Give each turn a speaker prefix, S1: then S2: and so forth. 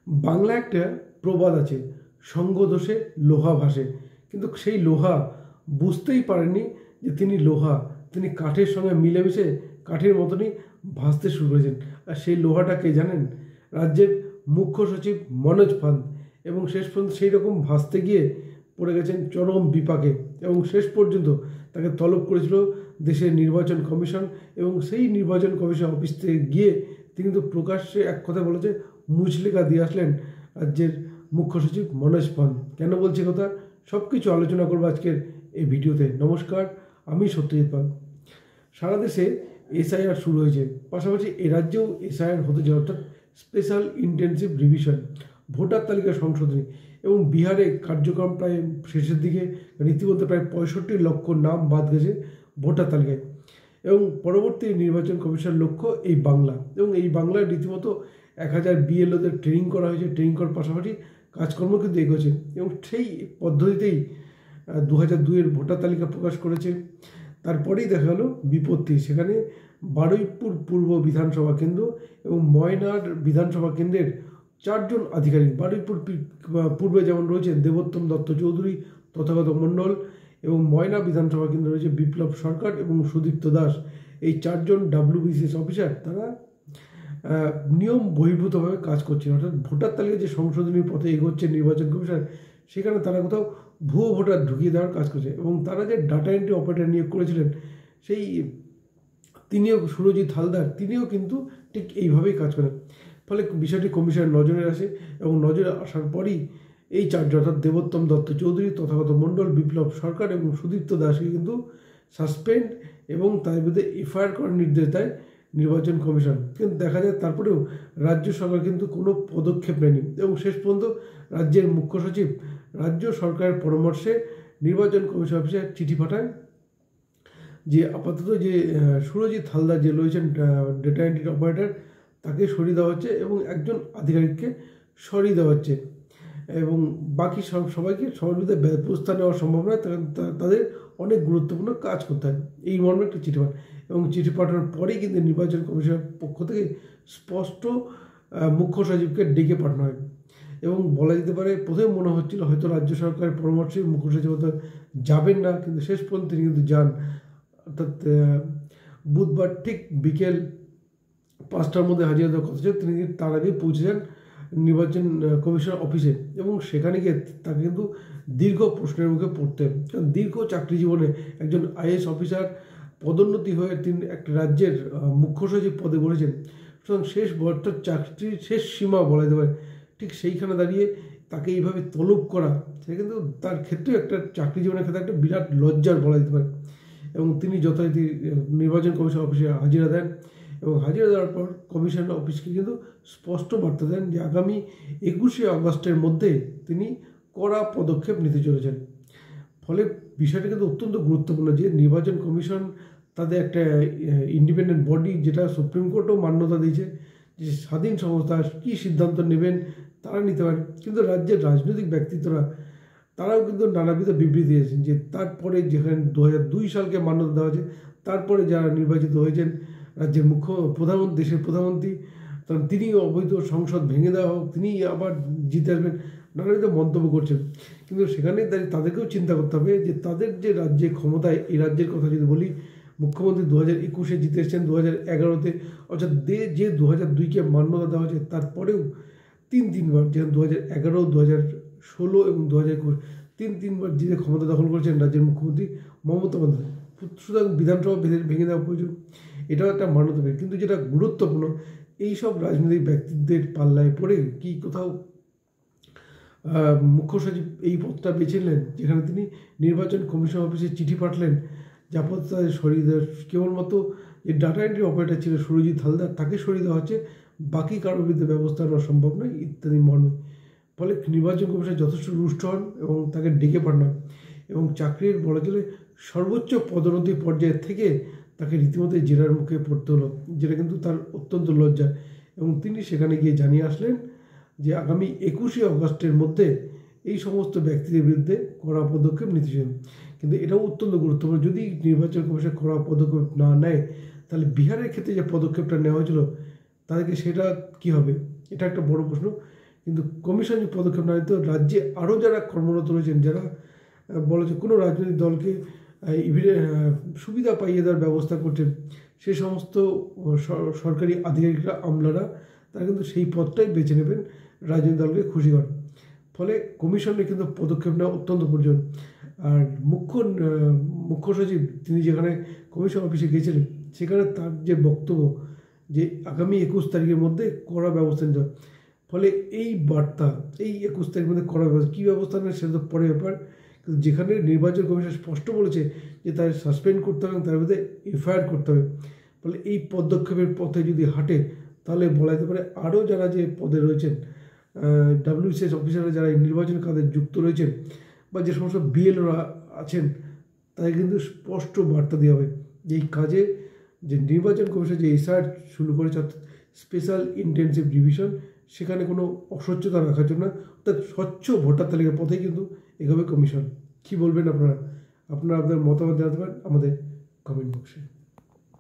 S1: বাংলা একটা প্রবাদ আছে, সঙ্গ দোষে লোহা ভাসে। কিন্তু সেই লোহা বুঝতেই পারেননি যে তিনি লোহা, তিনি কাঠের সঙ্গে মিলেমিশে কাঠের মতনই ভাসতে শুরু করেছেন। আর সেই লোহাটা কে জানেন? রাজ্যের মুখ্য সচিব মনোজ পান্ত। এবং শেষ পর্যন্ত সেই রকম ভাসতে গিয়ে পড়ে গেছেন চরম বিপাকে, এবং শেষ পর্যন্ত তাকে তলব করেছিল দেশের নির্বাচন কমিশন। এবং সেই নির্বাচন কমিশন অফিস থেকে গিয়ে তিনি কিন্তু প্রকাশ্যে এক কথা বলেছে, মুচলেখা দিয়ে আসলেন রাজ্যের মুখ্য সচিব মনোজ পান্ত। কেন বলছি কথা? সব কিছু আলোচনা করবো আজকের এই ভিডিওতে। নমস্কার, আমি সত্যজিৎ পাল। সারা দেশে এসআইআর শুরু হয়েছে, পাশাপাশি এ রাজ্যেও এসআইআর হতে যায়, অর্থাৎ স্পেশাল ইন্টেনসিভ রিভিশন, ভোটার তালিকা সংশোধনী। এবং বিহারে কার্যক্রম প্রায় শেষের দিকে, রীতিমতো প্রায় 65 লক্ষ নাম বাদ গেছে ভোটার তালিকায়। এবং পরবর্তী নির্বাচন কমিশনের লক্ষ্য এই বাংলা, এবং এই বাংলায় রীতিমতো 1000 বিএলওদের ট্রেনিং করা হয়েছে। ট্রেনিং করার পাশাপাশি কাজকর্ম কিন্তু এগোচ্ছে, এবং সেই পদ্ধতিতেই 2002-এর ভোটার তালিকা প্রকাশ করেছে। তারপরেই দেখা গেল বিপত্তি, সেখানে বারুইপুর পূর্ব বিধানসভা কেন্দ্র এবং ময়নার বিধানসভা কেন্দ্রের 4 জন আধিকারিক, বারুইপুর পূর্বে যেমন রয়েছেন দেবোত্তম দত্ত চৌধুরী, তথাগত মণ্ডল, এবং ময়না বিধানসভা কেন্দ্রে রয়েছে বিপ্লব সরকার এবং সুদীপ্ত দাস। এই 4 জন WBCS অফিসার, তারা নিয়ম বহির্ভূতভাবে কাজ করছে, অর্থাৎ ভোটার তালিকা যে সংশোধনীর পথে এগোচ্ছে নির্বাচন কমিশন, সেখানে তারা কোথাও ভুয়ো ভোটার ঢুকিয়ে দেওয়ার কাজ করছে। এবং তারা যে ডাটা এন্ট্রি অপারেটর নিয়োগ করেছিলেন, সেই তিনিও, সুরজিৎ হালদার, তিনিও কিন্তু ঠিক এইভাবেই কাজ করেন। ফলে বিষয়টি কমিশনের নজরে আসে, এবং নজরে আসার পরই এই 4 জন, অর্থাৎ দেবোত্তম দত্ত চৌধুরী, তথাগত মণ্ডল, বিপ্লব সরকার এবং সুদীপ্ত দাসকে কিন্তু সাসপেন্ড এবং তাদের বিরুদ্ধে এফআইআর করার নির্দেশ দেয় নির্বাচন কমিশন। কিন্তু দেখা যায় তারপরেও রাজ্য সরকার কিন্তু কোনো পদক্ষেপ নেয়নি। এবং শেষ পর্যন্ত রাজ্যের মুখ্য সচিব রাজ্য সরকারের পরামর্শে নির্বাচন কমিশন অফিসে চিঠি পাঠায় যে আপাতত যে সুরজিৎ হালদার যে রয়েছেন ডেটা এন্ট্রি অপারেটর, তাকে সরিয়ে দেওয়া হচ্ছে এবং একজন আধিকারিককে সরিয়ে দেওয়া হচ্ছে, এবং বাকি সবাইকে সবার বিরুদ্ধে ব্যবস্থা নেওয়া সম্ভব নয়, তাদের অনেক গুরুত্বপূর্ণ কাজ করতে হয়। এই মর্মে একটা চিঠি পাঠায়, এবং চিঠি পাঠানোর পরেই কিন্তু নির্বাচন কমিশনের পক্ষ থেকে স্পষ্ট মুখ্য সচিবকে ডেকে পাঠানো হয়। এবং বলা যেতে পারে প্রথমে মনে হচ্ছিল হয়তো রাজ্য সরকারের পরামর্শে মুখ্য সচিব হয়তো যাবেন না, কিন্তু শেষ পর্যন্ত তিনি কিন্তু যান। অর্থাৎ বুধবার ঠিক বিকেল 5টার মধ্যে হাজির হওয়ার কথা ছিল, তিনি তার আগে পৌঁছে যান নির্বাচন কমিশন অফিসে। এবং সেখানে গিয়ে তাকে কিন্তু দীর্ঘ প্রশ্নের মুখে পড়তে, কারণ দীর্ঘ চাকরি জীবনে একজন আইএএস অফিসার পদোন্নতি হয়ে তিনি একটা রাজ্যের মুখ্য সচিব পদে বলেছেন। সুতরাং শেষ অর্থাৎ চাকরির শেষ সীমা বলা যেতে পারে, ঠিক সেইখানে দাঁড়িয়ে তাকে এইভাবে তলব করা, সেটা কিন্তু তার ক্ষেত্রে একটা চাকরি জীবনের ক্ষেত্রে একটা বিরাট লজ্জার বলা যেতে পারে। এবং তিনি যথারীতি নির্বাচন কমিশন অফিসে হাজিরা দেন, এবং হাজিরা দেওয়ার পর কমিশন অফিসকে কিন্তু স্পষ্ট বার্তা দেন যে আগামী 21শে আগস্টের মধ্যে তিনি কড়া পদক্ষেপ নিতে চলেছেন। ফলে বিষয়টা কিন্তু অত্যন্ত গুরুত্বপূর্ণ যে নির্বাচন কমিশন তাদের একটা ইন্ডিপেন্ডেন্ট বডি, যেটা সুপ্রিম কোর্টও মান্যতা দিয়েছে যে স্বাধীন সংস্থা, কী সিদ্ধান্ত নেবেন তারা নিতে পারেন। কিন্তু রাজ্যের রাজনৈতিক ব্যক্তিত্বরা তারাও কিন্তু নানাবিধ বিবৃতি দিয়েছেন যে তারপরে যেখানে 2002 সালকে মান্যতা দেওয়া হয়েছে, তারপরে যারা নির্বাচিত হয়েছেন রাজ্যের প্রধানমন্ত্রী, দেশের প্রধানমন্ত্রী, তখন তিনি অবৈধ সংসদ ভেঙে দেওয়া হোক, তিনি আবার জিতে আসবেন, নানাবিধ মন্তব্য করছেন। কিন্তু সেখানে তাদেরকেও চিন্তা করতে হবে যে তাদের যে রাজ্যে ক্ষমতায়, এই রাজ্যের কথা যদি বলি, মুখ্যমন্ত্রী 2021-এ জিতে এসেছেন 2011-তে, অর্থাৎ যে 2002-কে মান্যতা দেওয়া হয়েছে, তারপরেও তিনবার, যেমন 2011, 2016 এবং 2021, তিনবার জিতে ক্ষমতা দখল করেছেন রাজ্যের মুখ্যমন্ত্রী মমতা বন্দ্যোপাধ্যায়। সুতরাং বিধানসভা ভেঙে দেওয়া প্রয়োজন, এটাও একটা মান্যতা পেয়ে। কিন্তু যেটা গুরুত্বপূর্ণ, এইসব রাজনৈতিক ব্যক্তিত্বের পাল্লায় পড়ে কি কোথাও মুখ্য সচিব এই পদটা বেছে নিলেন, যেখানে তিনি নির্বাচন কমিশন অফিসে চিঠি পাঠালেন যে আপাতত সরিয়ে দেওয়ার, কেবলমাত্র যে ডাটা এন্ট্রি অপারেটর ছিল সুরজিৎ হালদার, তাকে সরিয়ে দেওয়া হচ্ছে, বাকি কারোর বিরুদ্ধে ব্যবস্থা নেওয়া সম্ভব নয় ইত্যাদি মর্মে। ফলে নির্বাচন কমিশন যথেষ্ট রুষ্ট হন এবং তাকে ডেকে পাঠান, এবং চাকরির বলা গেলে সর্বোচ্চ পদোন্নতি পর্যায়ের থেকে তাকে রীতিমতো জেরার মুখে পড়তে হলো, যেটা কিন্তু তার অত্যন্ত লজ্জা। এবং তিনি সেখানে গিয়ে জানিয়ে আসলেন যে আগামী 21শে আগস্টের মধ্যে এই সমস্ত ব্যক্তিদের বিরুদ্ধে কড়া পদক্ষেপ নিতে চান। কিন্তু এটাও অত্যন্ত গুরুত্বপূর্ণ, যদি নির্বাচন কমিশন কড়া পদক্ষেপ না নেয়, তাহলে বিহারের ক্ষেত্রে যে পদক্ষেপটা নেওয়া হয়েছিল তাদেরকে সেটা কী হবে, এটা একটা বড় প্রশ্ন। কিন্তু কমিশন যে পদক্ষেপ না নিত, রাজ্যে আরও যারা কর্মরত রয়েছেন, যারা বলা যে কোনো রাজনৈতিক দলকে সুবিধা পাইয়ে দেওয়ার ব্যবস্থা করছেন, সে সমস্ত সরকারি আধিকারিকরা, আমলারা, তারা কিন্তু সেই পথটাই বেছে নেবেন রাজনৈতিক দলকে খুশি করেন। ফলে কমিশনের কিন্তু পদক্ষেপ নেওয়া অত্যন্ত প্রয়োজন। আর মুখ্য সচিব তিনি যেখানে কমিশন অফিসে গিয়েছিলেন, সেখানে তার যে বক্তব্য যে আগামী 21 তারিখের মধ্যে কড়া ব্যবস্থা নিতে হবে। ফলে এই বার্তা, এই 21 তারিখের মধ্যে কড়া ব্যবস্থা, কী ব্যবস্থা নেয় সেটা তো পরে ব্যাপার, কিন্তু যেখানে নির্বাচন কমিশন স্পষ্ট বলেছে যে তার সাসপেন্ড করতে হবে এবং তার বিরুদ্ধে এফআইআর করতে হবে। ফলে এই পদক্ষেপের পথে যদি হাঁটে, তাহলে বলা যেতে পারে আরও যারা যে পদে রয়েছেন, WCS অফিসাররা যারা নির্বাচন কাজে যুক্ত রয়েছেন, বা যে সমস্ত বিএলওরা আছেন, তাদের কিন্তু স্পষ্ট বার্তা দেওয়া হবে যে এই কাজে যে নির্বাচন কমিশন যে এসআইআর শুরু করেছে, অর্থাৎ স্পেশাল ইন্টেনসিভ ডিভিশন, সেখানে কোনো অস্বচ্ছতা রাখার জন্য, অর্থাৎ স্বচ্ছ ভোটার তালিকার পথেই কিন্তু এগোবে কমিশন। কী বলবেন আপনারা? আপনাদের মতামত জানাতে পারেন আমাদের কমেন্ট বক্সে।